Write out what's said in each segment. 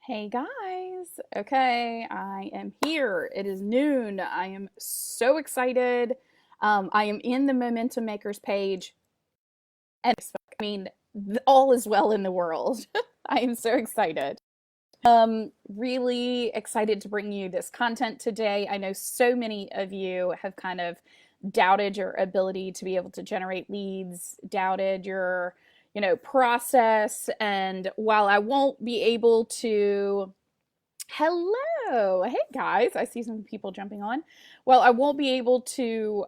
Hey guys, okay, I am here. It is noon. I am so excited. I am in the Momentum Makers page, and I mean, all is well in the world. I am so excited. Really excited to bring you this content today. I know so many of you have kind of doubted your ability to be able to generate leads, doubted your, process. And while I won't be able to Hello. Hey guys, I see some people jumping on. Well, I won't be able to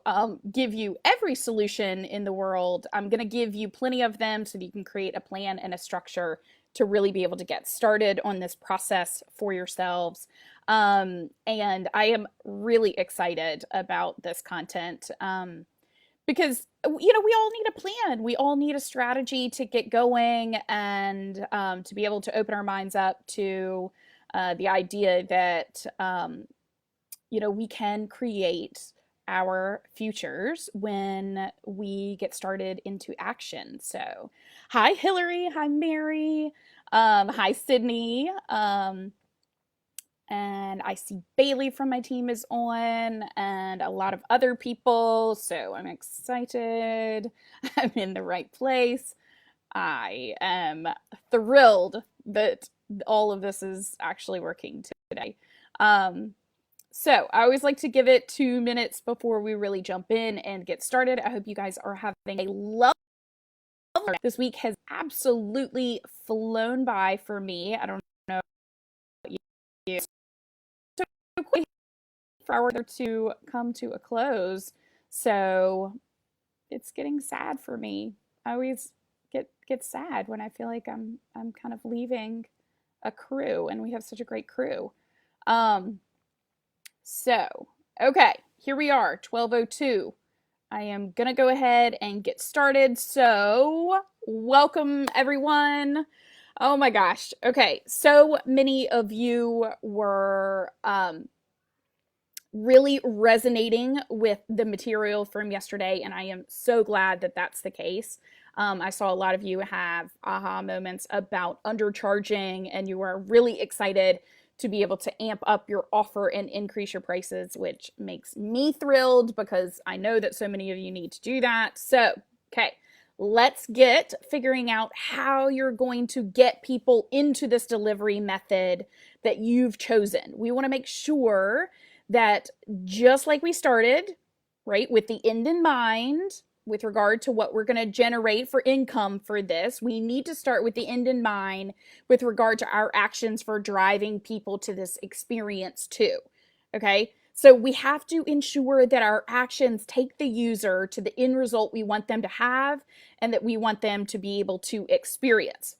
give you every solution in the world. I'm going to give you plenty of them so that you can create a plan and a structure to really be able to get started on this process for yourselves. And I am really excited about this content because, we all need a plan. We all need a strategy to get going and to be able to open our minds up to the idea that we can create our futures when we get started into action. So, hi Hillary, hi Mary, hi Sydney, and I see Bailey from my team is on, and a lot of other people. So I'm excited. I'm in the right place. I am thrilled that all of this is actually working today. So I always like to give it 2 minutes before we really jump in and get started. I hope you guys are having a lovely this week has absolutely flown by for me. I don't know about you. So quick for our to come to a close. So it's getting sad for me. I always get sad when I feel like I'm kind of leaving a crew, and we have such a great crew. Um, so okay, here we are, 12:02. I am gonna go ahead and get started. So welcome everyone. Oh my gosh. Okay, so many of you were really resonating with the material from yesterday, and I am so glad that that's the case. I saw a lot of you have aha moments about undercharging, and you are really excited to be able to amp up your offer and increase your prices, which makes me thrilled because I know that so many of you need to do that. So, okay, let's get figuring out how you're going to get people into this delivery method that you've chosen. We want to make sure that just like we started, right, with the end in mind, with regard to what we're going to generate for income for this, we need to start with the end in mind with regard to our actions for driving people to this experience too. Okay. So we have to ensure that our actions take the user to the end result we want them to have and that we want them to be able to experience,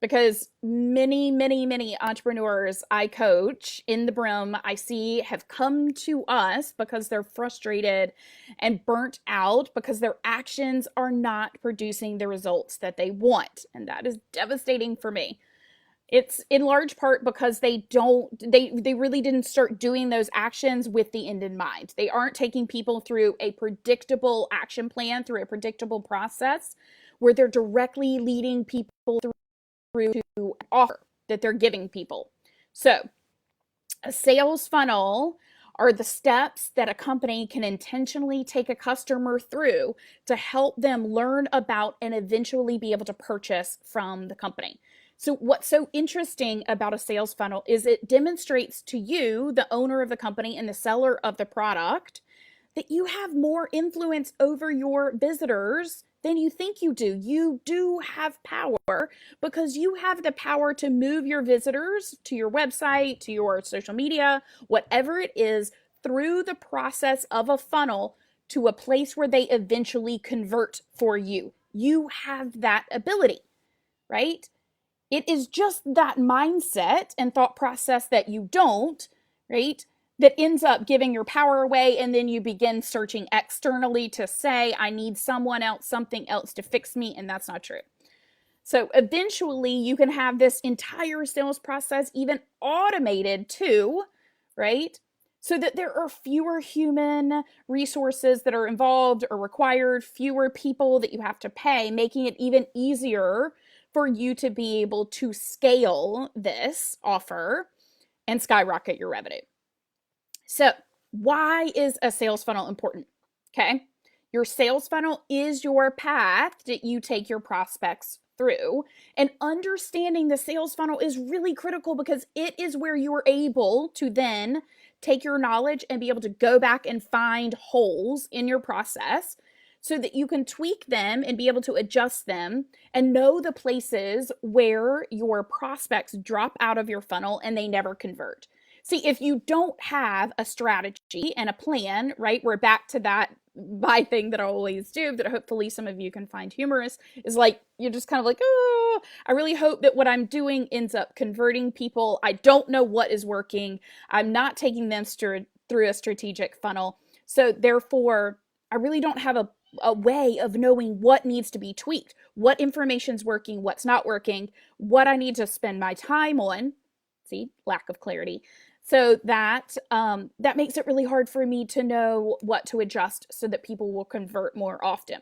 because many entrepreneurs I coach in the brim, I see, have come to us because they're frustrated and burnt out because their actions are not producing the results that they want. And that is devastating for me. It's in large part because they really didn't start doing those actions with the end in mind. They aren't taking people through a predictable action plan, through a predictable process where they're directly leading people through to offer that they're giving people. So, a sales funnel are the steps that a company can intentionally take a customer through to help them learn about and eventually be able to purchase from the company. So, what's so interesting about a sales funnel is it demonstrates to you, the owner of the company and the seller of the product, that you have more influence over your visitors than you think you do. You do have power because you have the power to move your visitors to your website, to your social media, whatever it is, through the process of a funnel to a place where they eventually convert for you. You have that ability, right? It is just that mindset and thought process that you don't, right, that ends up giving your power away. And then you begin searching externally to say, I need someone else, something else to fix me. And that's not true. So eventually you can have this entire sales process even automated too, right? So that there are fewer human resources that are involved or required, fewer people that you have to pay, making it even easier for you to be able to scale this offer and skyrocket your revenue. So, why is a sales funnel important? Okay. Your sales funnel is your path that you take your prospects through. And understanding the sales funnel is really critical because it is where you are able to then take your knowledge and be able to go back and find holes in your process so that you can tweak them and be able to adjust them and know the places where your prospects drop out of your funnel and they never convert. See, if you don't have a strategy and a plan, right, we're back to that my thing that I always do that hopefully some of you can find humorous is like, you're just kind of like, oh, I really hope that what I'm doing ends up converting people. I don't know what is working. I'm not taking them through a strategic funnel. So therefore, I really don't have a way of knowing what needs to be tweaked, what information's working, what's not working, what I need to spend my time on. See, lack of clarity. So that makes it really hard for me to know what to adjust so that people will convert more often.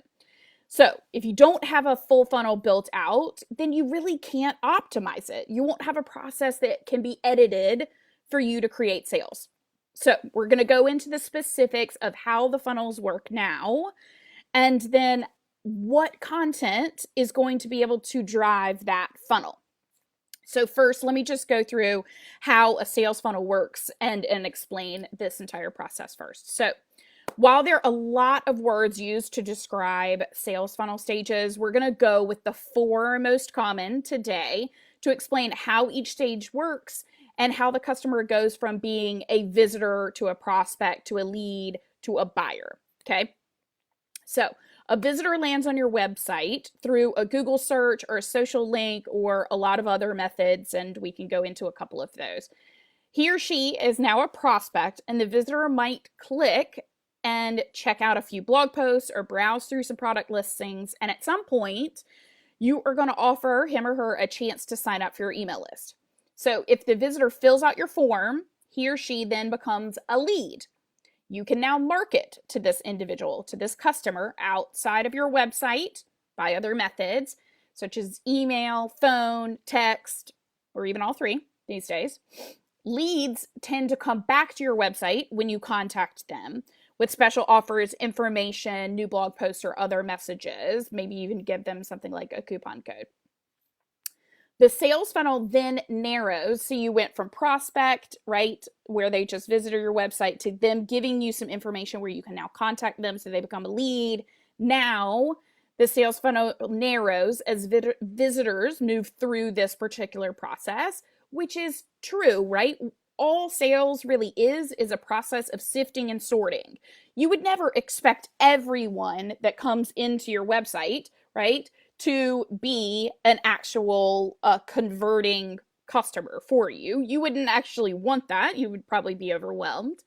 So if you don't have a full funnel built out, then you really can't optimize it. You won't have a process that can be edited for you to create sales. So we're going to go into the specifics of how the funnels work now, and then what content is going to be able to drive that funnel. So first, let me just go through how a sales funnel works and explain this entire process first. So while there are a lot of words used to describe sales funnel stages, we're going to go with the 4 most common today to explain how each stage works and how the customer goes from being a visitor to a prospect to a lead to a buyer. Okay. So a visitor lands on your website through a Google search or a social link or a lot of other methods, and we can go into a couple of those. He or she is now a prospect, and the visitor might click and check out a few blog posts or browse through some product listings, and at some point, you are going to offer him or her a chance to sign up for your email list. So if the visitor fills out your form, he or she then becomes a lead. You can now market to this individual, to this customer outside of your website by other methods, such as email, phone, text, or even all 3 these days. Leads tend to come back to your website when you contact them with special offers, information, new blog posts, or other messages. Maybe even give them something like a coupon code. The sales funnel then narrows. So you went from prospect, right, where they just visited your website, to them giving you some information where you can now contact them so they become a lead. Now, the sales funnel narrows as visitors move through this particular process, which is true, right? All sales really is a process of sifting and sorting. You would never expect everyone that comes into your website, right, to be an actual converting customer for you. You wouldn't actually want that. You would probably be overwhelmed.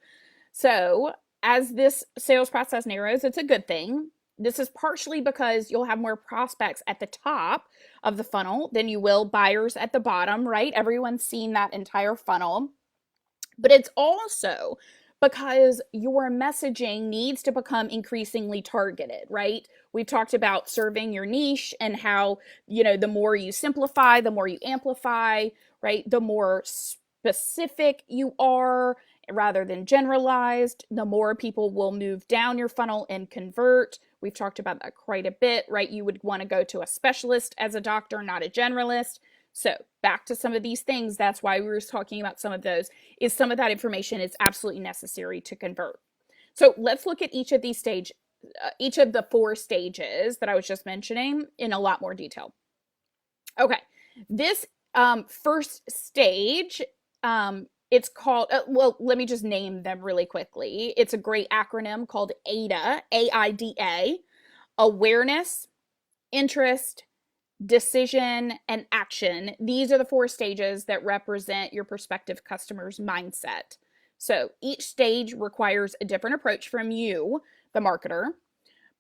So as this sales process narrows, it's a good thing. This is partially because you'll have more prospects at the top of the funnel than you will buyers at the bottom, right? Everyone's seen that entire funnel. But it's also because your messaging needs to become increasingly targeted, right? We've talked about serving your niche and how, the more you simplify, the more you amplify, right? The more specific you are rather than generalized, the more people will move down your funnel and convert. We've talked about that quite a bit, right? You would want to go to a specialist as a doctor, not a generalist. So back to some of these things, that's why we were talking about some of those, is some of that information is absolutely necessary to convert. So let's look at each of the 4 stages that I was just mentioning in a lot more detail. Okay, this first stage, it's called, let me just name them really quickly. It's a great acronym called AIDA, AIDA, awareness, interest, decision, and action. These are the 4 stages that represent your prospective customer's mindset. So each stage requires a different approach from you, the marketer,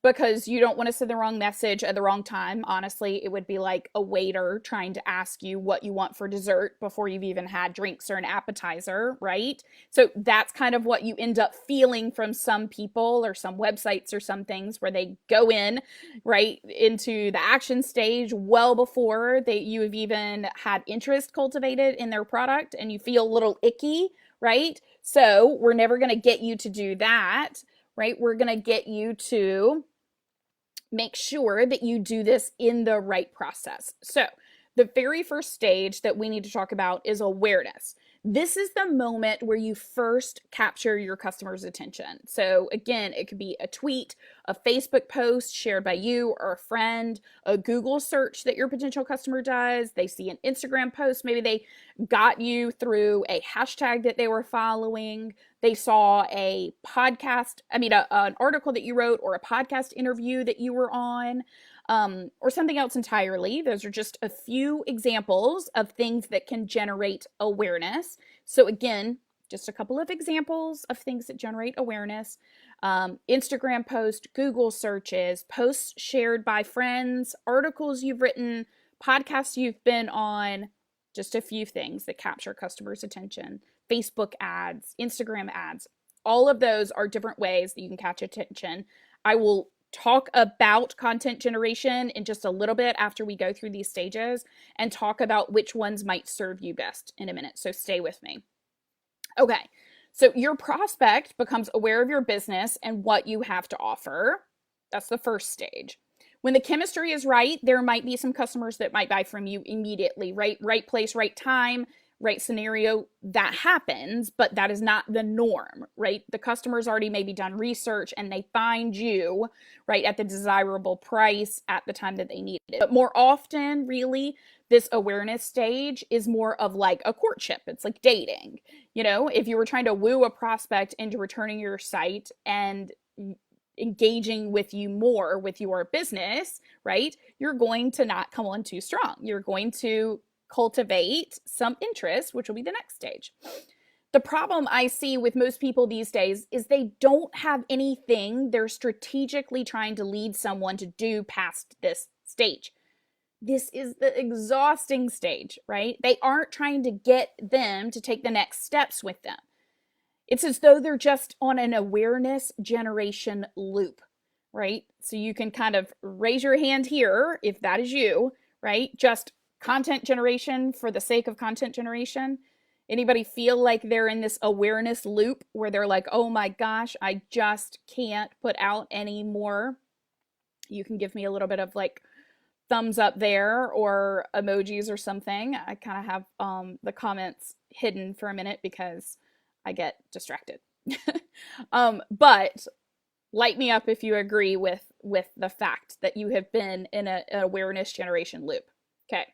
because you don't want to send the wrong message at the wrong time. Honestly, it would be like a waiter trying to ask you what you want for dessert before you've even had drinks or an appetizer, right? So that's kind of what you end up feeling from some people or some websites or some things where they go in right into the action stage well before you have even had interest cultivated in their product, and you feel a little icky, right? So we're never going to get you to do that, right? We're going to get you to make sure that you do this in the right process. So, the very first stage that we need to talk about is awareness. This is the moment where you first capture your customer's attention. So, again, it could be a tweet, a Facebook post shared by you or a friend, a Google search that your potential customer does. They see an Instagram post. Maybe they got you through a hashtag that they were following. They saw a podcast, an article that you wrote or a podcast interview that you were on, or something else entirely. Those are just a few examples of things that can generate awareness. So again, just a couple of examples of things that generate awareness. Instagram post, Google searches, posts shared by friends, articles you've written, podcasts you've been on, just a few things that capture customers' attention. Facebook ads, Instagram ads, all of those are different ways that you can catch attention. I will talk about content generation in just a little bit after we go through these stages and talk about which ones might serve you best in a minute. So stay with me. Okay, so your prospect becomes aware of your business and what you have to offer. That's the first stage. When the chemistry is right, there might be some customers that might buy from you immediately, right? Right place, right time, right scenario. That happens, but that is not the norm, right? The customer's already maybe done research and they find you, right, at the desirable price at the time that they need it. But more often, really, this awareness stage is more of like a courtship. It's like dating. You know, if you were trying to woo a prospect into returning your site and engaging with you more with your business, right? You're going to not come on too strong. You're going to cultivate some interest, which will be the next stage. The problem I see with most people these days is they don't have anything they're strategically trying to lead someone to do past this stage. This is the exhausting stage, right? They aren't trying to get them to take the next steps with them. It's as though they're just on an awareness generation loop, right? So you can kind of raise your hand here if that is you, right? Just content generation for the sake of content generation. Anybody feel like they're in this awareness loop where they're like, oh my gosh, I just can't put out any more? You can give me a little bit of like thumbs up there or emojis or something. I kind of have the comments hidden for a minute because I get distracted. But light me up if you agree with the fact that you have been in an awareness generation loop. Okay.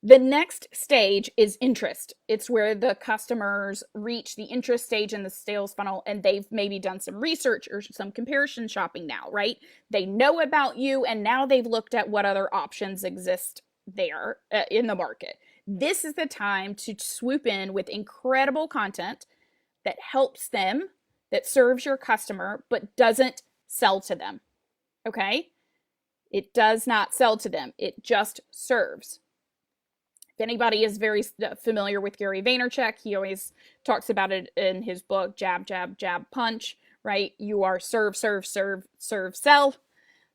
The next stage is interest. It's where the customers reach the interest stage in the sales funnel and they've maybe done some research or some comparison shopping now, right? They know about you and now they've looked at what other options exist there in the market. This is the time to swoop in with incredible content that helps them, that serves your customer, but doesn't sell to them. Okay? It does not sell to them. It just serves. If anybody is very familiar with Gary Vaynerchuk, he always talks about it in his book, Jab, Jab, Jab, Punch, right? You are serve, serve, serve, serve, sell.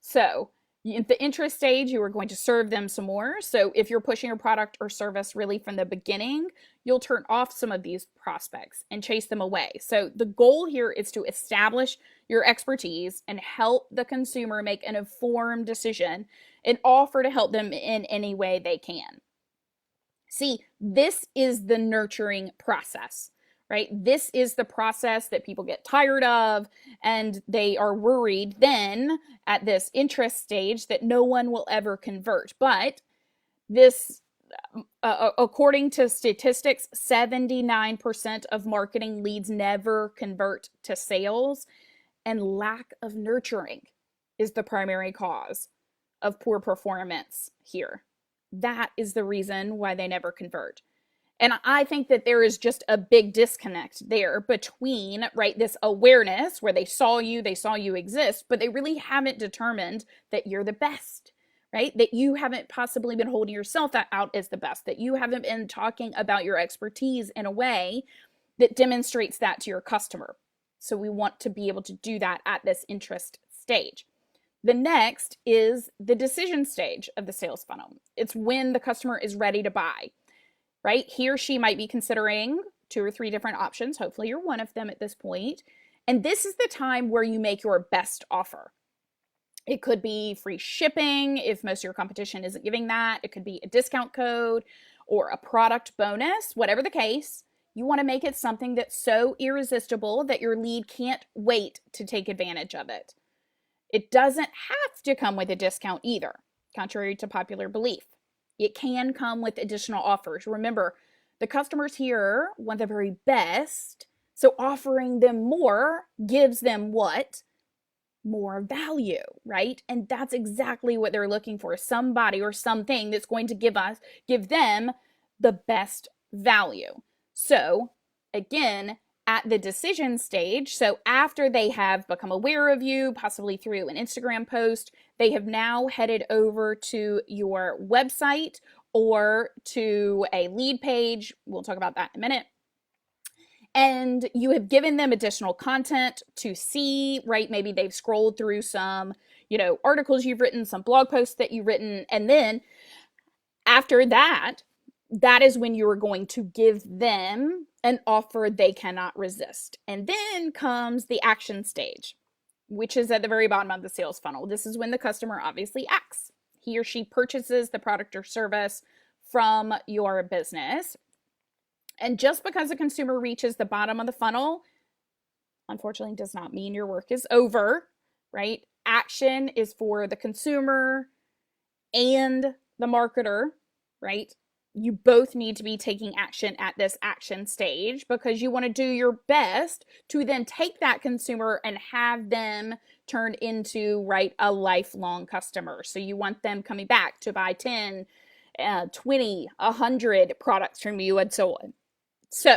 So at the interest stage, you are going to serve them some more. So if you're pushing a product or service really from the beginning, you'll turn off some of these prospects and chase them away. So the goal here is to establish your expertise and help the consumer make an informed decision and offer to help them in any way they can. See, this is the nurturing process, right? This is the process that people get tired of, and they are worried then at this interest stage that no one will ever convert. But this, according to statistics, 79% of marketing leads never convert to sales, and lack of nurturing is the primary cause of poor performance here. That is the reason why they never convert. And I think that there is just a big disconnect there between, right, this awareness where they saw you exist, but they really haven't determined that you're the best, right? That you haven't possibly been holding yourself out as the best, that you haven't been talking about your expertise in a way that demonstrates that to your customer. So we want to be able to do that at this interest stage. The next is the decision stage of the sales funnel. It's when the customer is ready to buy, right? He or she might be considering 2 or 3 different options. Hopefully you're one of them at this point. And this is the time where you make your best offer. It could be free shipping if most of your competition isn't giving that. It could be a discount code or a product bonus, whatever the case. You want to make it something that's so irresistible that your lead can't wait to take advantage of it. It doesn't have to come with a discount either, contrary to popular belief. It can come with additional offers. Remember, the customers here want the very best, so offering them more gives them what? More value, right? And that's exactly what they're looking for. Somebody or something that's going to give them the best value. So again, at the decision stage, so after they have become aware of you, possibly through an Instagram post, they have now headed over to your website or to a lead page. We'll talk about that in a minute. And you have given them additional content to see, right? Maybe they've scrolled through some, articles you've written, some blog posts that you've written. And then after that, that is when you are going to give them an offer they cannot resist. And then comes the action stage, which is at the very bottom of the sales funnel. This is when the customer obviously acts. He or she purchases the product or service from your business. And just because a consumer reaches the bottom of the funnel, unfortunately, does not mean your work is over, right? Action is for the consumer and the marketer, right? You both need to be taking action at this action stage because you want to do your best to then take that consumer and have them turn into, right, a lifelong customer. So you want them coming back to buy 10, 20, 100 products from you and so on. So,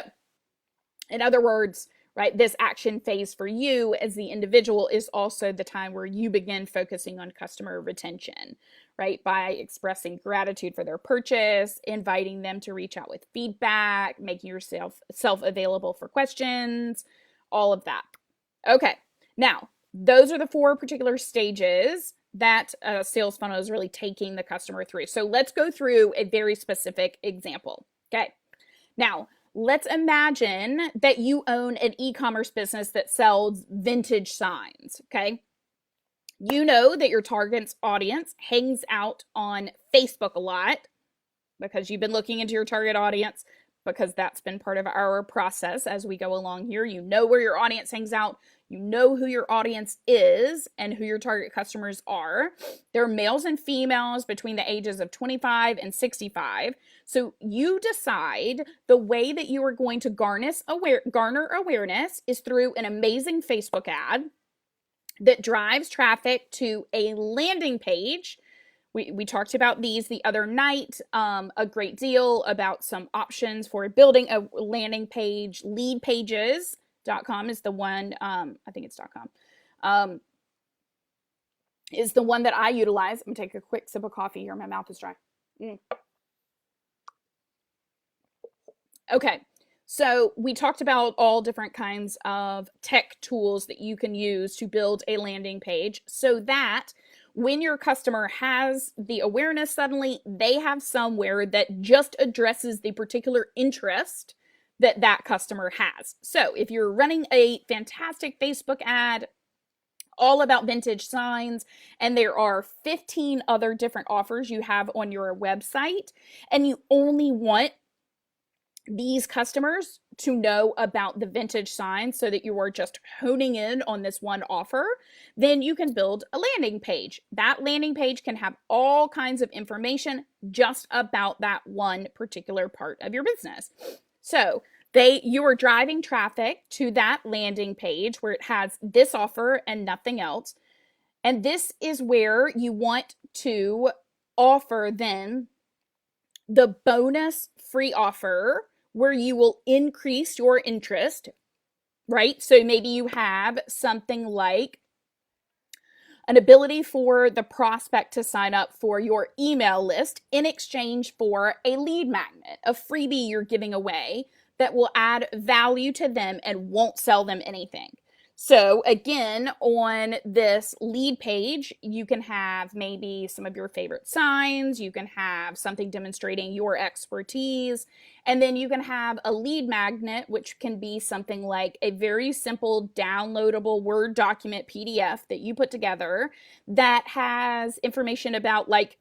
in other words, right, this action phase for you as the individual is also the time where you begin focusing on customer retention, right, by expressing gratitude for their purchase, inviting them to reach out with feedback, making yourself available for questions, all of that. Okay, now, those are the 4 particular stages that a sales funnel is really taking the customer through. So let's go through a very specific example, okay? Now, let's imagine that you own an e-commerce business that sells vintage signs, okay? You know that your target audience hangs out on Facebook a lot because you've been looking into your target audience because that's been part of our process as we go along here. You know where your audience hangs out. You know who your audience is and who your target customers are. They're males and females between the ages of 25 and 65. So you decide the way that you are going to garner awareness is through an amazing Facebook ad that drives traffic to a landing page. We talked about these the other night, a great deal about some options for building a landing page. Leadpages.com is the one, I think it's .com, is the one that I utilize. I'm going to take a quick sip of coffee here. My mouth is dry. Okay, so we talked about all different kinds of tech tools that you can use to build a landing page so that when your customer has the awareness, suddenly they have somewhere that just addresses the particular interest that that customer has. So if you're running a fantastic Facebook ad all about vintage signs and there are 15 other different offers you have on your website and you only want these customers to know about the vintage signs so that you are just honing in on this one offer, then you can build a landing page. That landing page can have all kinds of information just about that one particular part of your business. So you are driving traffic to that landing page where it has this offer and nothing else. And this is where you want to offer then the bonus free offer, where you will increase your interest, right? So maybe you have something like an ability for the prospect to sign up for your email list in exchange for a lead magnet, a freebie you're giving away that will add value to them and won't sell them anything. So again, on this lead page, you can have maybe some of your favorite signs, you can have something demonstrating your expertise, and then you can have a lead magnet, which can be something like a very simple downloadable Word document PDF that you put together that has information about, like,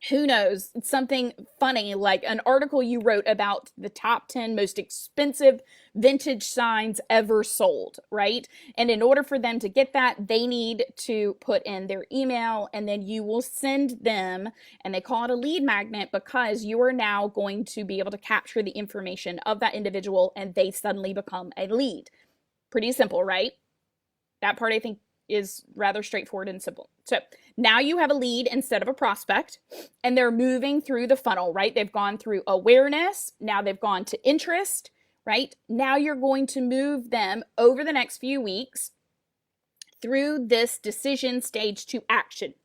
who knows, something funny, like an article you wrote about the top 10 most expensive vintage signs ever sold, right? And in order for them to get that, they need to put in their email, and then you will send them, and they call it a lead magnet because you are now going to be able to capture the information of that individual and they suddenly become a lead. Pretty simple, right? That part I think is rather straightforward and simple. So now you have a lead instead of a prospect, and they're moving through the funnel, right? They've gone through awareness. Now they've gone to interest, right? Now you're going to move them over the next few weeks through this decision stage to action.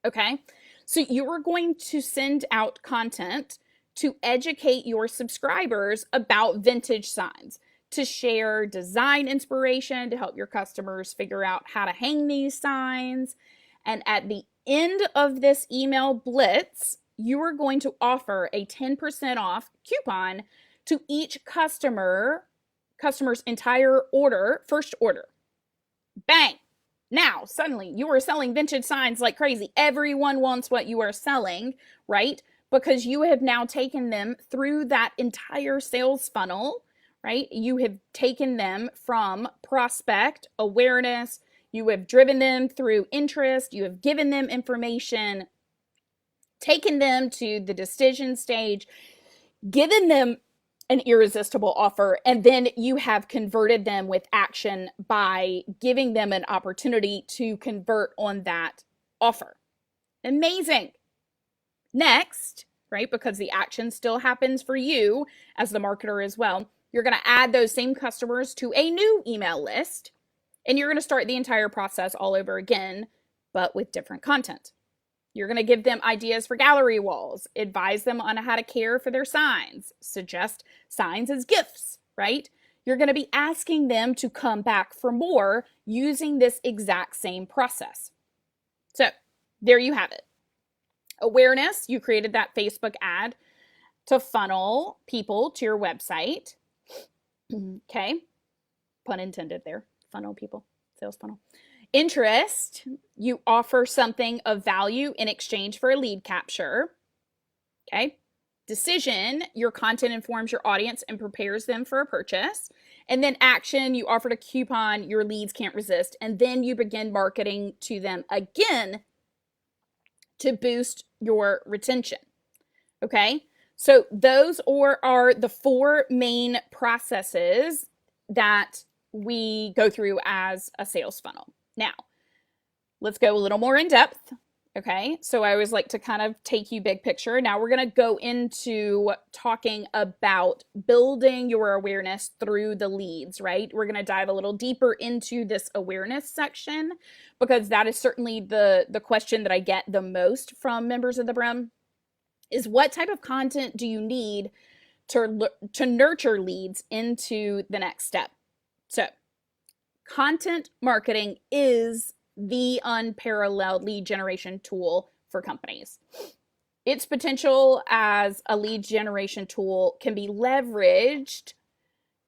Okay. So you are going to send out content to educate your subscribers about vintage signs, to share design inspiration, to help your customers figure out how to hang these signs. And at the end of this email blitz, you are going to offer a 10% off coupon to each customer's entire order, first order. Bang! Now, suddenly, you are selling vintage signs like crazy. Everyone wants what you are selling, right? Because you have now taken them through that entire sales funnel, right? You have taken them from prospect, awareness, you have driven them through interest, you have given them information, taken them to the decision stage, given them an irresistible offer, and then you have converted them with action by giving them an opportunity to convert on that offer. Amazing. Next, right, because the action still happens for you as the marketer as well, you're going to add those same customers to a new email list, and you're going to start the entire process all over again, but with different content. You're going to give them ideas for gallery walls, advise them on how to care for their signs, suggest signs as gifts, right? You're going to be asking them to come back for more using this exact same process. So there you have it. Awareness, you created that Facebook ad to funnel people to your website. Okay, pun intended there. Funnel people, sales funnel. Interest, you offer something of value in exchange for a lead capture. Okay. Decision, your content informs your audience and prepares them for a purchase. And then action, you offered a coupon your leads can't resist. And then you begin marketing to them again to boost your retention. Okay. So those are the four main processes that we go through as a sales funnel. Now, let's go a little more in depth. Okay, so I always like to kind of take you big picture. Now we're going to go into talking about building your awareness through the leads, right? We're going to dive a little deeper into this awareness section because that is certainly the question that I get the most from members of the Brim is what type of content do you need to nurture leads into the next step? So content marketing is the unparalleled lead generation tool for companies. Its potential as a lead generation tool can be leveraged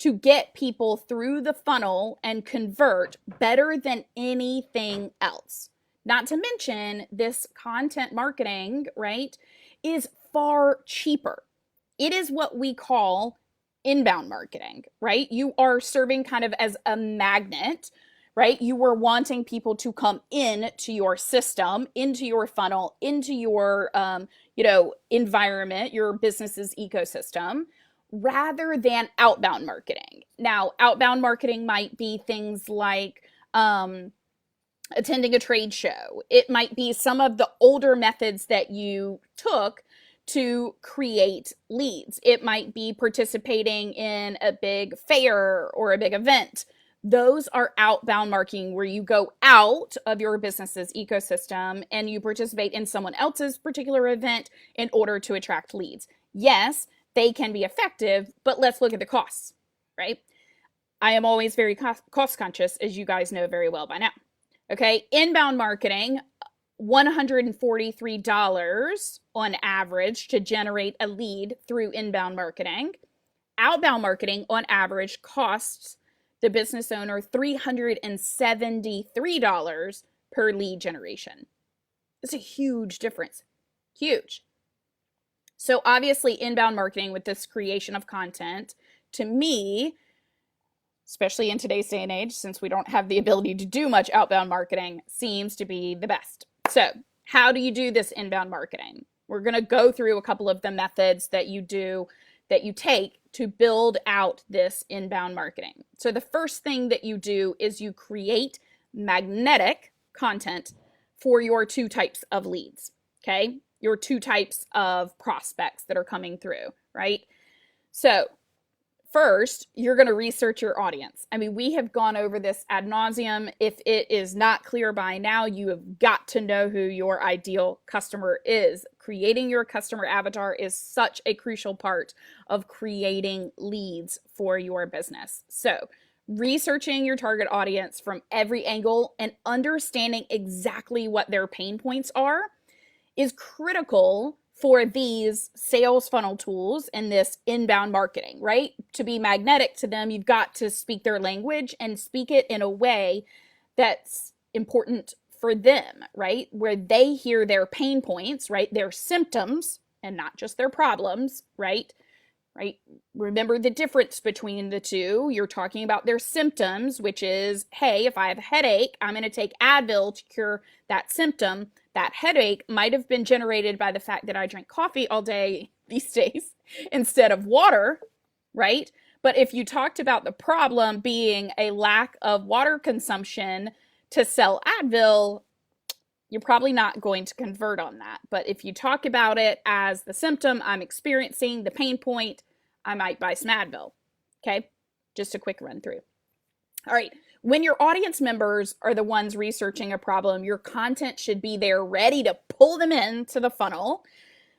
to get people through the funnel and convert better than anything else. Not to mention, this content marketing, right, is far cheaper. It is what we call inbound marketing, right? You are serving kind of as a magnet, right? You were wanting people to come in to your system, into your funnel, into your, environment, your business's ecosystem, rather than outbound marketing. Now, outbound marketing might be things like attending a trade show. It might be some of the older methods that you took to create leads. It might be participating in a big fair or a big event. Those are outbound marketing, where you go out of your business's ecosystem and you participate in someone else's particular event in order to attract leads. Yes, they can be effective, but let's look at the costs, right? I am always very cost conscious, as you guys know very well by now. Okay, inbound marketing, $143 on average to generate a lead through inbound marketing. Outbound marketing on average costs the business owner $373 per lead generation. It's a huge difference. Huge. So obviously, inbound marketing with this creation of content, to me, especially in today's day and age, since we don't have the ability to do much outbound marketing, seems to be the best. So how do you do this inbound marketing? We're going to go through a couple of the methods that you take to build out this inbound marketing. So the first thing that you do is you create magnetic content for your two types of leads, okay? Your two types of prospects that are coming through, right? So first, you're going to research your audience. I mean, we have gone over this ad nauseum. If it is not clear by now, you have got to know who your ideal customer is. Creating your customer avatar is such a crucial part of creating leads for your business. So, researching your target audience from every angle and understanding exactly what their pain points are is critical for these sales funnel tools and this inbound marketing, right? To be magnetic to them, you've got to speak their language and speak it in a way that's important for them, right? Where they hear their pain points, right? Their symptoms and not just their problems, right? Right? Remember the difference between the two. You're talking about their symptoms, which is, hey, if I have a headache, I'm going to take Advil to cure that symptom. That headache might have been generated by the fact that I drink coffee all day these days instead of water, right? But if you talked about the problem being a lack of water consumption to sell Advil, you're probably not going to convert on that. But if you talk about it as the symptom I'm experiencing, the pain point, I might buy some Advil. Okay, just a quick run through. All right, when your audience members are the ones researching a problem, your content should be there ready to pull them into the funnel.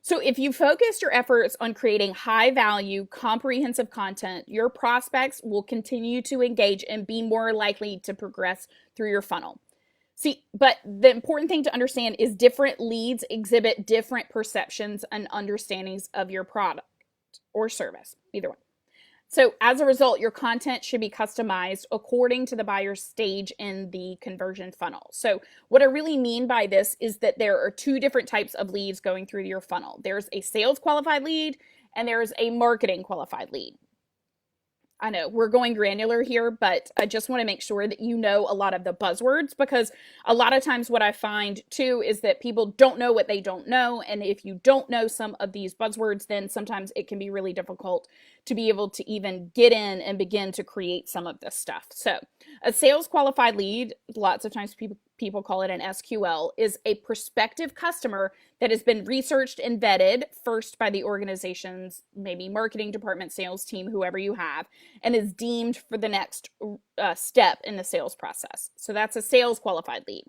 So if you focus your efforts on creating high value, comprehensive content, your prospects will continue to engage and be more likely to progress through your funnel. See, but the important thing to understand is different leads exhibit different perceptions and understandings of your product or service, either one. So as a result, your content should be customized according to the buyer's stage in the conversion funnel. So what I really mean by this is that there are two different types of leads going through your funnel. There's a sales qualified lead and there's a marketing qualified lead. I know we're going granular here, but I just want to make sure that you know a lot of the buzzwords, because a lot of times what I find too is that people don't know what they don't know. And if you don't know some of these buzzwords, then sometimes it can be really difficult to be able to even get in and begin to create some of this stuff. So a sales qualified lead, lots of times people call it an SQL, is a prospective customer that has been researched and vetted first by the organization's maybe marketing department, sales team, whoever you have, and is deemed for the next step in the sales process. So that's a sales qualified lead.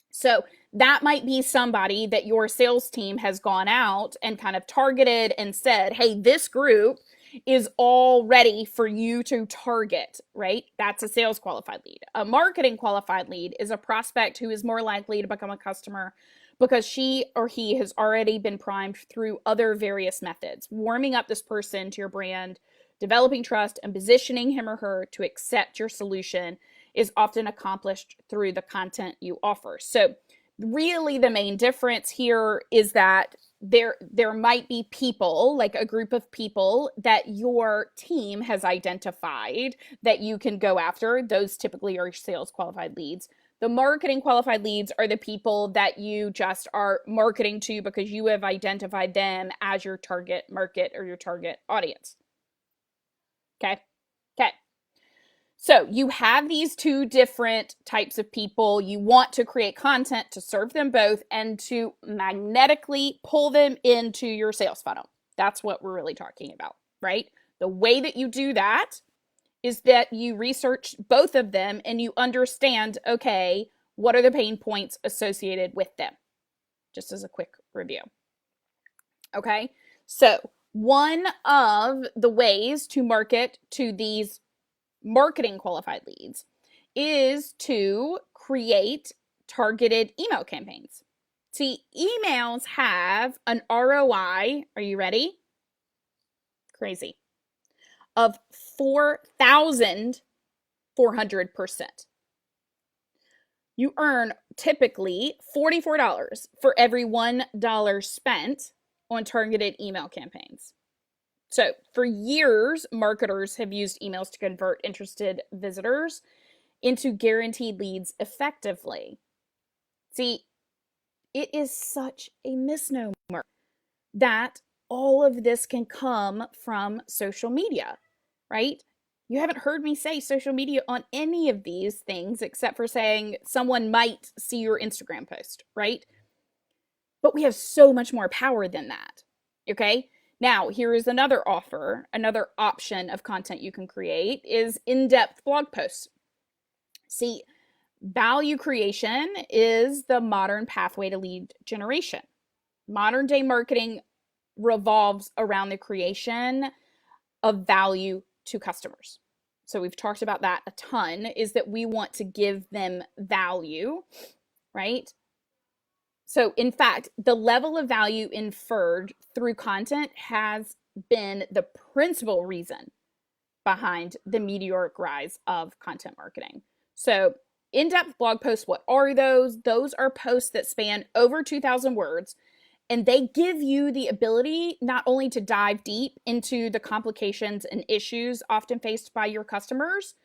So that might be somebody that your sales team has gone out and kind of targeted and said, hey, this group is all ready for you to target, right? That's a sales qualified lead. A marketing qualified lead is a prospect who is more likely to become a customer because she or he has already been primed through other various methods. Warming up this person to your brand, developing trust, and positioning him or her to accept your solution is often accomplished through the content you offer. So really the main difference here is that there might be people, like a group of people that your team has identified that you can go after. Those typically are sales qualified leads. The marketing qualified leads are the people that you just are marketing to because you have identified them as your target market or your target audience. Okay. So you have these two different types of people. You want to create content to serve them both and to magnetically pull them into your sales funnel. That's what we're really talking about, right? The way that you do that is that you research both of them and you understand, okay, what are the pain points associated with them? Just as a quick review. Okay, so one of the ways to market to these marketing qualified leads is to create targeted email campaigns. See, emails have an ROI, are you ready? Crazy, of 4,400%. You earn typically $44 for every $1 spent on targeted email campaigns. So, for years, marketers have used emails to convert interested visitors into guaranteed leads effectively. See, it is such a misnomer that all of this can come from social media, right? You haven't heard me say social media on any of these things except for saying someone might see your Instagram post, right? But we have so much more power than that, okay? Now, here is another offer, another option of content you can create is in-depth blog posts. See, value creation is the modern pathway to lead generation. Modern day marketing revolves around the creation of value to customers. So we've talked about that a ton, is that we want to give them value, right? So in fact, the level of value inferred through content has been the principal reason behind the meteoric rise of content marketing. So in-depth blog posts, what are those? Those are posts that span over 2,000 words, and they give you the ability not only to dive deep into the complications and issues often faced by your customers,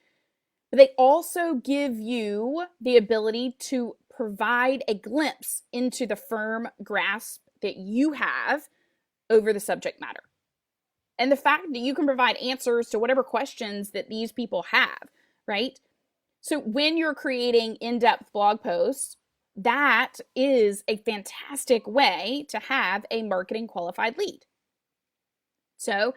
but they also give you the ability to provide a glimpse into the firm grasp that you have over the subject matter. And the fact that you can provide answers to whatever questions that these people have, right? So when you're creating in-depth blog posts, that is a fantastic way to have a marketing qualified lead. So,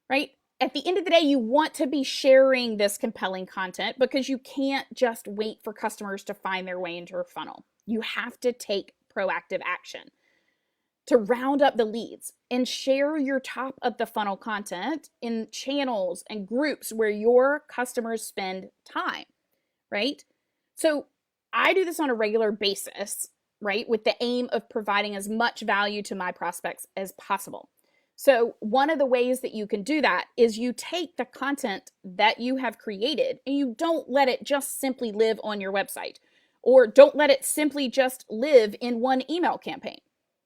right, at the end of the day, you want to be sharing this compelling content because you can't just wait for customers to find their way into your funnel. You have to take proactive action to round up the leads and share your top of the funnel content in channels and groups where your customers spend time, right? So I do this on a regular basis, right, with the aim of providing as much value to my prospects as possible. So one of the ways that you can do that is you take the content that you have created and you don't let it just simply live on your website, or don't let it simply just live in one email campaign.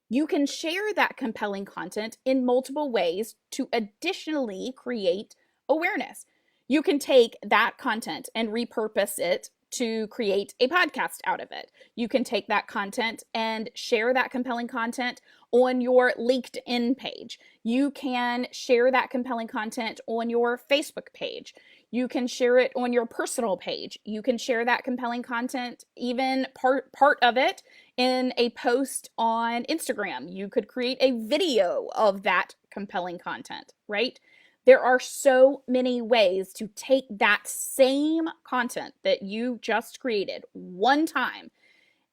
You can share that compelling content in multiple ways to additionally create awareness. You can take that content and repurpose it to create a podcast out of it. You can take that content and share that compelling content on your LinkedIn page. You can share that compelling content on your Facebook page. You can share it on your personal page. You can share that compelling content, even part of it, in a post on Instagram. You could create a video of that compelling content, right? There are so many ways to take that same content that you just created one time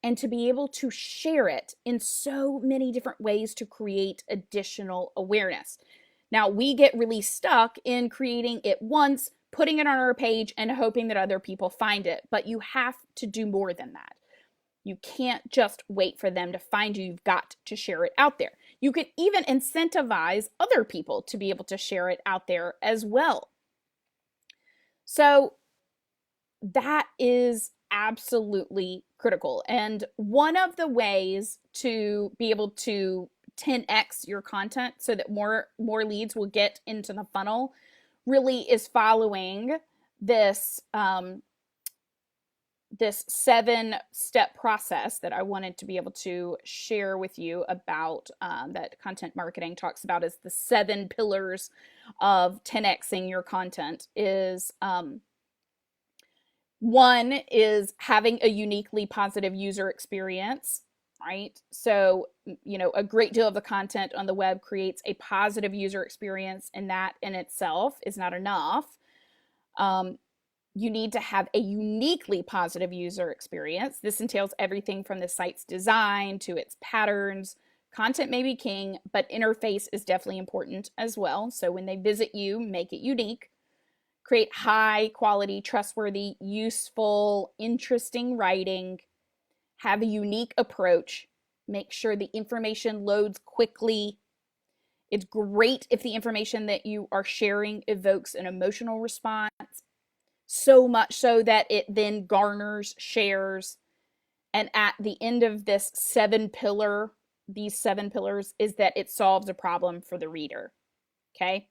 and to be able to share it in so many different ways to create additional awareness. Now, we get really stuck in creating it once, putting it on our page, and hoping that other people find it. But you have to do more than that. You can't just wait for them to find you. You've got to share it out there. You could even incentivize other people to be able to share it out there as well. So that is absolutely critical. And one of the ways to be able to 10x your content so that more leads will get into the funnel really is following this this 7-step process that I wanted to be able to share with you about, that content marketing talks about as the 7 pillars of 10xing your content, is One is having a uniquely positive user experience, right? So, a great deal of the content on the web creates a positive user experience, and that in itself is not enough. Um, you need to have a uniquely positive user experience. This entails everything from the site's design to its patterns. Content may be king, but interface is definitely important as well. So when they visit you, make it unique. Create high quality, trustworthy, useful, interesting writing. Have a unique approach. Make sure the information loads quickly. It's great if the information that you are sharing evokes an emotional response, so much so that it then garners shares. And at the end of these 7 pillars is that it solves a problem for the reader. Okay.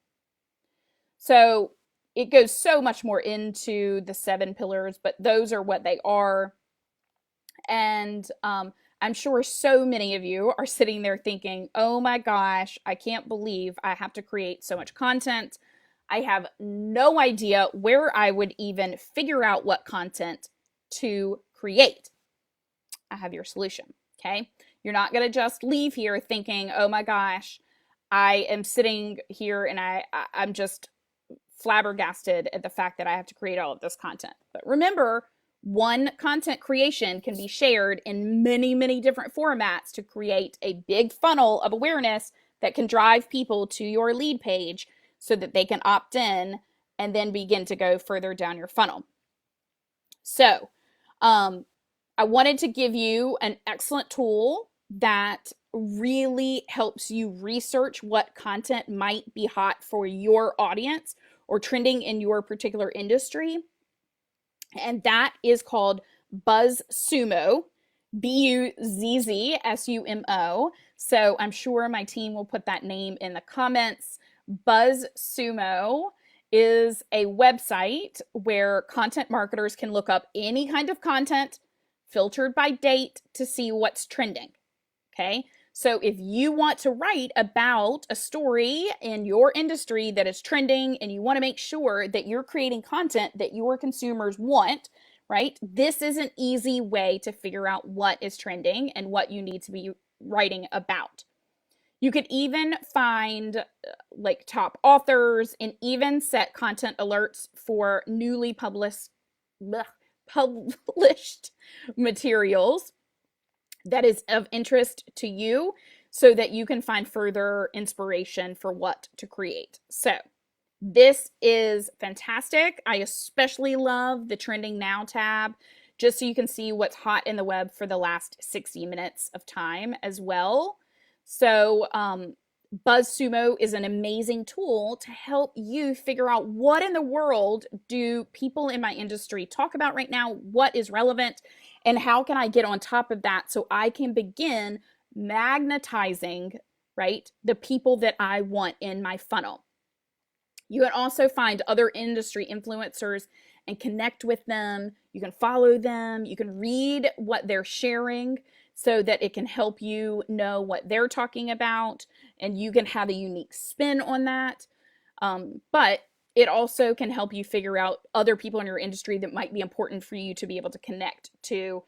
So it goes so much more into the 7 pillars, but those are what they are. And I'm sure so many of you are sitting there thinking, oh my gosh, I can't believe I have to create so much content. I have no idea where I would even figure out what content to create. I have your solution. Okay. You're not going to just leave here thinking, oh my gosh, I am sitting here and I'm just flabbergasted at the fact that I have to create all of this content. But remember, one content creation can be shared in many, many different formats to create a big funnel of awareness that can drive people to your lead page so that they can opt in and then begin to go further down your funnel. So, I wanted to give you an excellent tool that really helps you research what content might be hot for your audience or trending in your particular industry. And that is called BuzzSumo, BuzzSumo. So I'm sure my team will put that name in the comments. BuzzSumo is a website where content marketers can look up any kind of content filtered by date to see what's trending. Okay. So if you want to write about a story in your industry that is trending and you want to make sure that you're creating content that your consumers want, right? This is an easy way to figure out what is trending and what you need to be writing about. You could even find like top authors and even set content alerts for newly published materials that is of interest to you so that you can find further inspiration for what to create. So this is fantastic. I especially love the Trending Now tab, just so you can see what's hot in the web for the last 60 minutes of time as well. So BuzzSumo is an amazing tool to help you figure out what in the world do people in my industry talk about right now, what is relevant, and how can I get on top of that so I can begin magnetizing, right, the people that I want in my funnel. You can also find other industry influencers and connect with them. You can follow them. You can read what they're sharing so that it can help you know what they're talking about, and you can have a unique spin on that. But it also can help you figure out other people in your industry that might be important for you to be able to connect to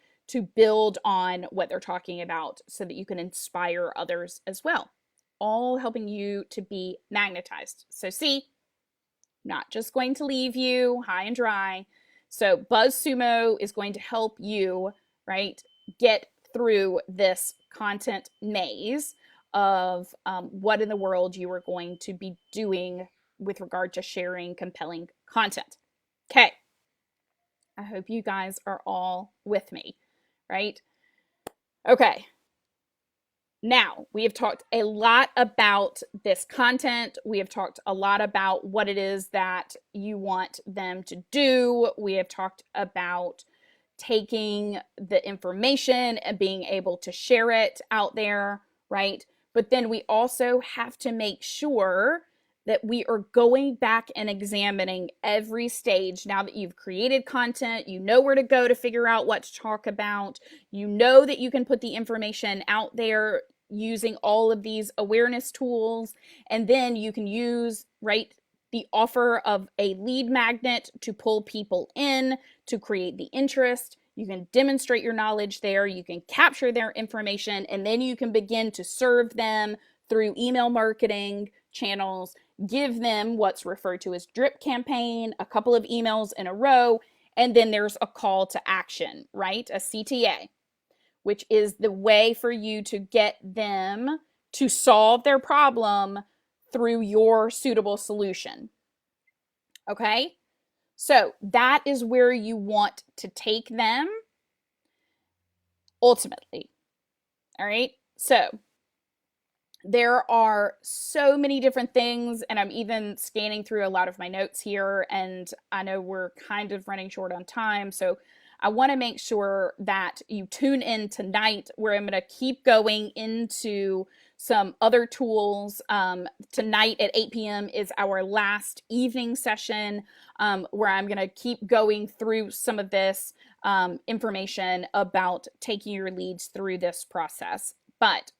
build on what they're talking about so that you can inspire others as well, all helping you to be magnetized. So see, not just going to leave you high and dry. So BuzzSumo is going to help you, right, get through this content maze of what in the world you are going to be doing with regard to sharing compelling content. Okay. I hope you guys are all with me, right? Okay. Now, we have talked a lot about this content. We have talked a lot about what it is that you want them to do. We have talked about taking the information and being able to share it out there, right? But then we also have to make sure that we are going back and examining every stage. Now that you've created content, you know where to go to figure out what to talk about. You know that you can put the information out there using all of these awareness tools, and then you can use, right, the offer of a lead magnet to pull people in, to create the interest. You can demonstrate your knowledge there. You can capture their information, and then you can begin to serve them through email marketing channels, give them what's referred to as drip campaign, a couple of emails in a row, and then there's a call to action, right? A CTA, which is the way for you to get them to solve their problem through your suitable solution. Okay? So that is where you want to take them ultimately. All right? So there are so many different things, and I'm even scanning through a lot of my notes here, and I know we're kind of running short on time, so I want to make sure that you tune in tonight, where I'm going to keep going into some other tools. Tonight at 8 p.m. is our last evening session, where I'm going to keep going through some of this information about taking your leads through this process. But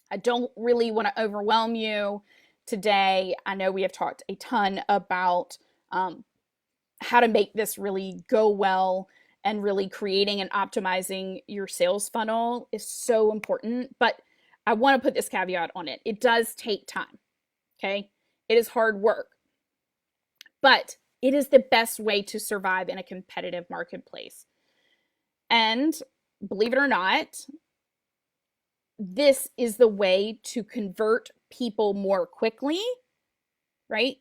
I don't really want to overwhelm you today. I know we have talked a ton about how to make this really go well, and really creating and optimizing your sales funnel is so important. But I want to put this caveat on it. It does take time. Okay. It is hard work, but it is the best way to survive in a competitive marketplace. And believe it or not, this is the way to convert people more quickly, right,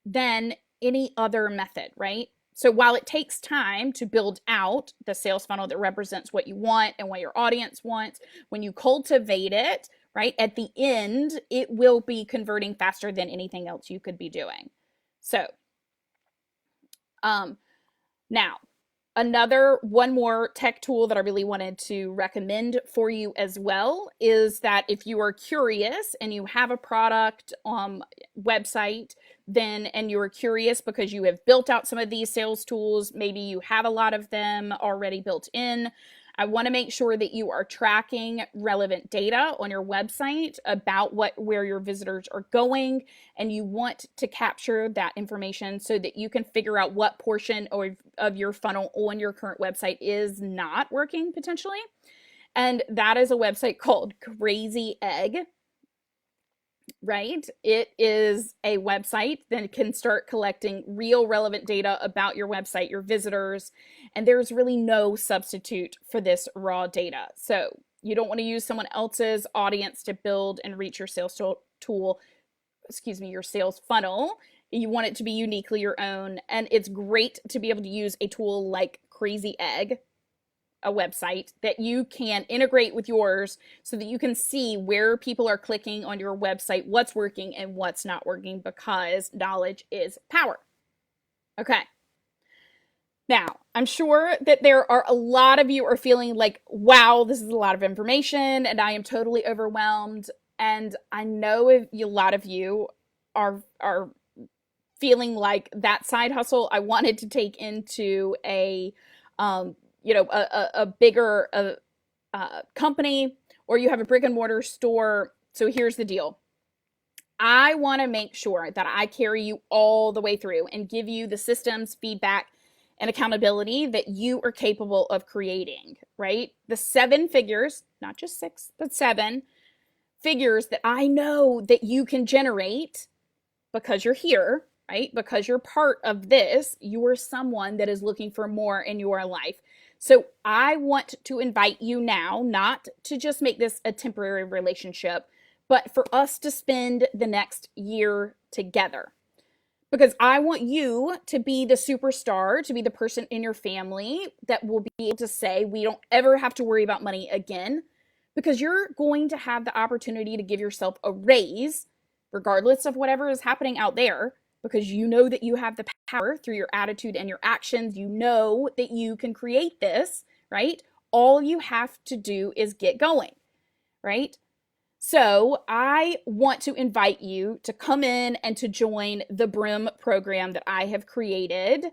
than any other method, right? So while it takes time to build out the sales funnel that represents what you want and what your audience wants, when you cultivate it, right, at the end, it will be converting faster than anything else you could be doing. So, now, one more tech tool that I really wanted to recommend for you as well is that if you are curious and you have a product website, and you're curious because you have built out some of these sales tools, maybe you have a lot of them already built in, I want to make sure that you are tracking relevant data on your website about where your visitors are going, and you want to capture that information so that you can figure out what portion of your funnel on your current website is not working potentially. And that is a website called Crazy Egg. Right? It is a website that can start collecting real relevant data about your website, your visitors, and there's really no substitute for this raw data. So you don't want to use someone else's audience to build and reach your sales your sales funnel. You want it to be uniquely your own, and it's great to be able to use a tool like Crazy Egg, a website that you can integrate with yours so that you can see where people are clicking on your website, what's working and what's not working, because knowledge is power. Okay. Now, I'm sure that there are a lot of you are feeling like, wow, this is a lot of information and I am totally overwhelmed. And I know a lot of you are feeling like that side hustle I wanted to take into a bigger company, or you have a brick and mortar store. So here's the deal. I want to make sure that I carry you all the way through and give you the systems, feedback, and accountability that you are capable of creating, right? The 7 figures, not just 6, but 7 figures that I know that you can generate because you're here, right? Because you're part of this. You are someone that is looking for more in your life. So I want to invite you now, not to just make this a temporary relationship, but for us to spend the next year together. Because I want you to be the superstar, to be the person in your family that will be able to say, we don't ever have to worry about money again, because you're going to have the opportunity to give yourself a raise, regardless of whatever is happening out there, because you know that you have the power through your attitude and your actions. You know that you can create this, right? All you have to do is get going, right? So I want to invite you to come in and to join the Brim program that I have created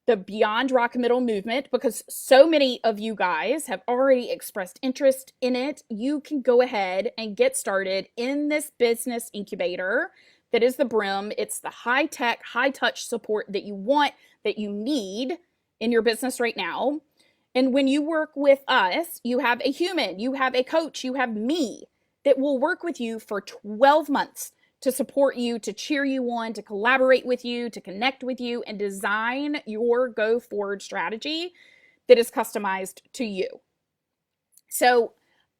the Beyond Rock Middle movement, because so many of you guys have already expressed interest in it, you can go ahead and get started in this business incubator that is the Brim. It's the high tech, high touch support that you want, that you need in your business right now. And when you work with us, you have a human, you have a coach, you have me that will work with you for 12 months to support you, to cheer you on, to collaborate with you, to connect with you, and design your go forward strategy that is customized to you. So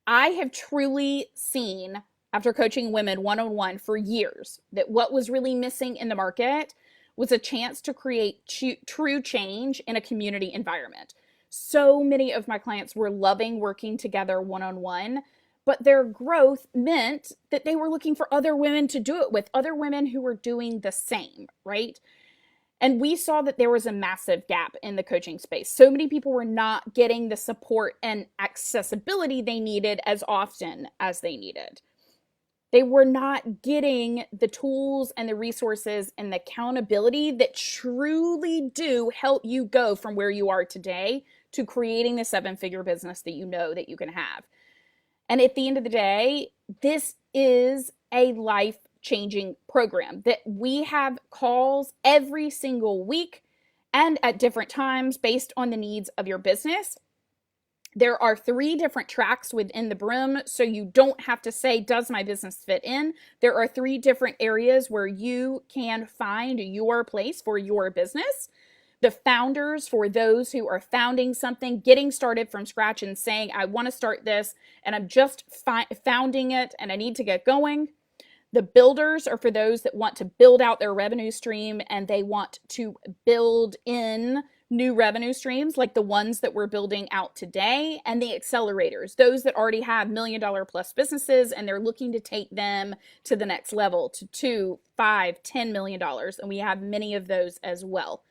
I have truly seen, after coaching women one-on-one for years, that what was really missing in the market was a chance to create true change in a community environment. So many of my clients were loving working together one-on-one, but their growth meant that they were looking for other women to do it with, other women who were doing the same, right? And we saw that there was a massive gap in the coaching space. So many people were not getting the support and accessibility they needed as often as they needed. They were not getting the tools and the resources and the accountability that truly do help you go from where you are today to creating the 7-figure business that you know that you can have. And at the end of the day, this is a life-changing program that we have calls every single week and at different times based on the needs of your business. There are 3 different tracks within the Brim, so you don't have to say, does my business fit in? There are 3 different areas where you can find your place for your business. The founders, for those who are founding something, getting started from scratch and saying, I want to start this and I'm just founding it and I need to get going. The builders are for those that want to build out their revenue stream and they want to build in new revenue streams like the ones that we're building out today. And the accelerators, those that already have $1 million plus businesses and they're looking to take them to the next level, to $2, $5, $10 million. And we have many of those as well.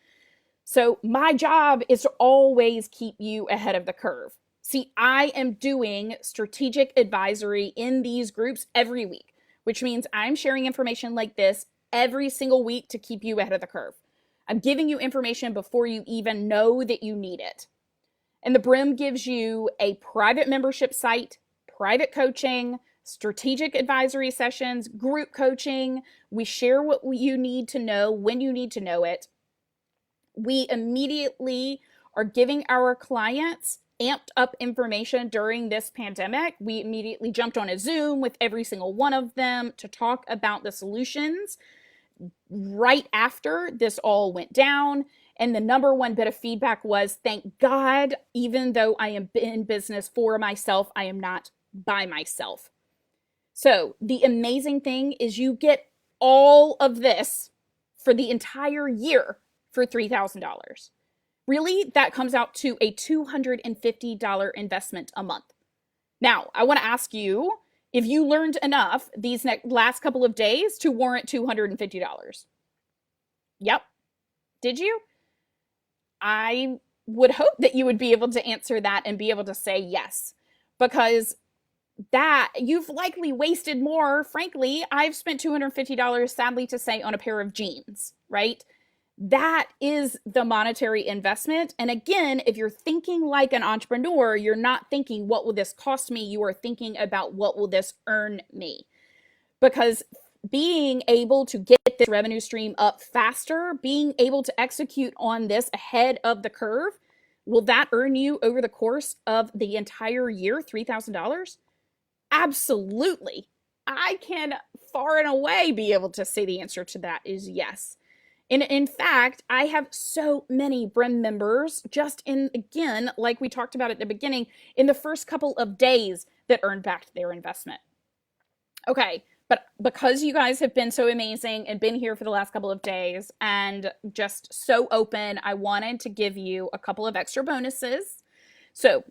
So my job is to always keep you ahead of the curve. See, I am doing strategic advisory in these groups every week, which means I'm sharing information like this every single week to keep you ahead of the curve. I'm giving you information before you even know that you need it. And the Brim gives you a private membership site, private coaching, strategic advisory sessions, group coaching. We share what you need to know when you need to know it. We immediately are giving our clients amped up information during this pandemic. We immediately jumped on a Zoom with every single one of them to talk about the solutions right after this all went down. And the number one bit of feedback was, thank God, even though I am in business for myself, I am not by myself. So the amazing thing is you get all of this for the entire year for $3,000. Really, that comes out to a $250 investment a month. Now, I want to ask you if you learned enough these last couple of days to warrant $250. Yep. Did you? I would hope that you would be able to answer that and be able to say yes, because that you've likely wasted more. Frankly, I've spent $250, sadly to say, on a pair of jeans, right? That is the monetary investment. And again, if you're thinking like an entrepreneur, you're not thinking, what will this cost me? You are thinking about, what will this earn me? Because being able to get this revenue stream up faster, being able to execute on this ahead of the curve, will that earn you over the course of the entire year $3,000? Absolutely. I can far and away be able to say the answer to that is yes. And in fact, I have so many Brim members just again, like we talked about at the beginning, in the first couple of days that earned back their investment. Okay, but because you guys have been so amazing and been here for the last couple of days and just so open, I wanted to give you a couple of extra bonuses. So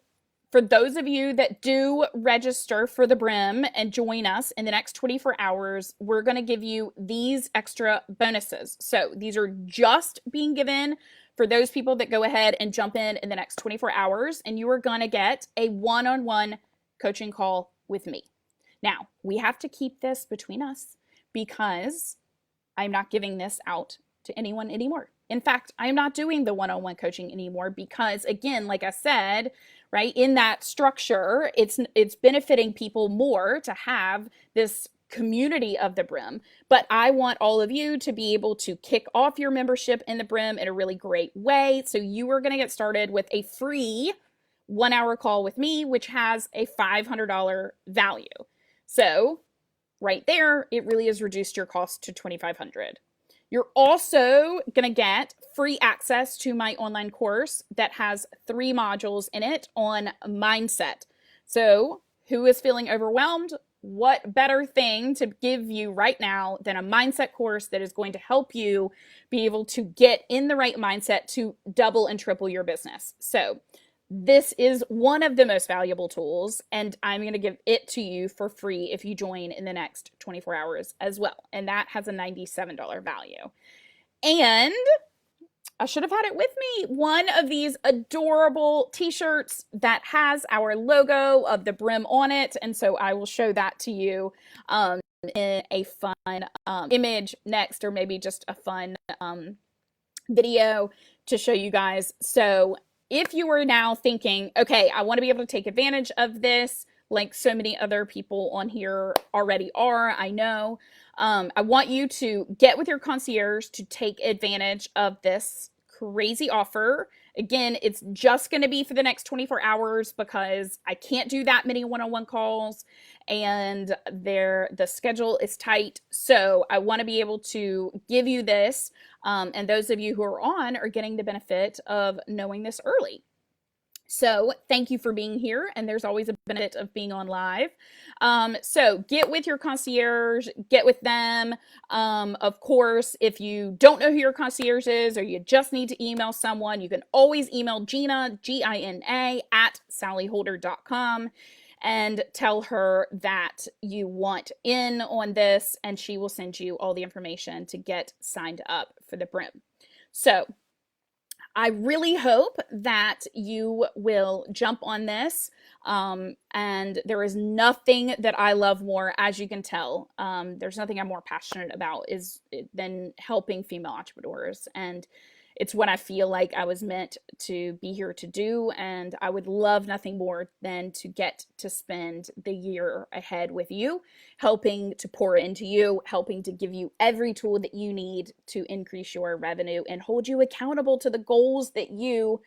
for those of you that do register for the Brim and join us in the next 24 hours, we're going to give you these extra bonuses. So these are just being given for those people that go ahead and jump in the next 24 hours, and you are going to get a one-on-one coaching call with me. Now, we have to keep this between us because I'm not giving this out to anyone anymore. In fact, I'm not doing the one-on-one coaching anymore because, again, like I said, right, in that structure, it's benefiting people more to have this community of the Brim. But I want all of you to be able to kick off your membership in the Brim in a really great way. So you are going to get started with a free 1 hour call with me, which has a $500 value. So right there, it really has reduced your cost to $2,500. You're also going to get free access to my online course that has 3 modules in it on mindset. So, who is feeling overwhelmed? What better thing to give you right now than a mindset course that is going to help you be able to get in the right mindset to double and triple your business? So, this is one of the most valuable tools, and I'm going to give it to you for free if you join in the next 24 hours as well. And that has a $97 value. And I should have had it with me, one of these adorable t-shirts that has our logo of the Brim on it. And so I will show that to you in a fun image next, or maybe just a fun video to show you guys. So if you are now thinking, okay, I want to be able to take advantage of this, like so many other people on here already are, I know, I want you to get with your concierge to take advantage of this crazy offer. Again, it's just going to be for the next 24 hours because I can't do that many one-on-one calls and the schedule is tight. So I want to be able to give you this. And those of you who are on are getting the benefit of knowing this early. So thank you for being here. And there's always a benefit of being on live. So get with your concierge, get with them. Of course, if you don't know who your concierge is, or you just need to email someone, you can always email Gina, Gina, at sallieholder.com and tell her that you want in on this, and she will send you all the information to get signed up for the Brim. So I really hope that you will jump on this. And there is nothing that I love more, as you can tell. There's nothing I'm more passionate about than helping female entrepreneurs. And it's what I feel like I was meant to be here to do. And I would love nothing more than to get to spend the year ahead with you, helping to pour into you, helping to give you every tool that you need to increase your revenue and hold you accountable to the goals that you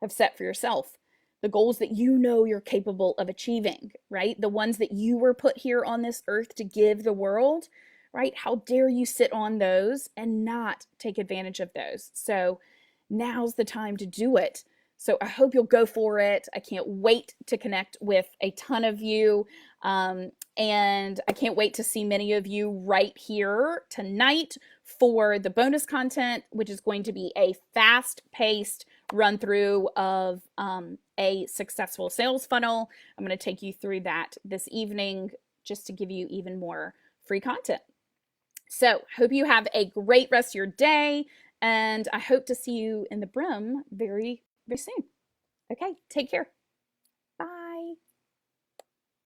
have set for yourself, the goals that you know you're capable of achieving, right? The ones that you were put here on this earth to give the world, right? How dare you sit on those and not take advantage of those? So now's the time to do it. So I hope you'll go for it. I can't wait to connect with a ton of you. And I can't wait to see many of you right here tonight for the bonus content, which is going to be a fast-paced run through of a successful sales funnel. I'm going to take you through that this evening just to give you even more free content. So hope you have a great rest of your day, and I hope to see you in the Brim very, very soon. Okay, take care.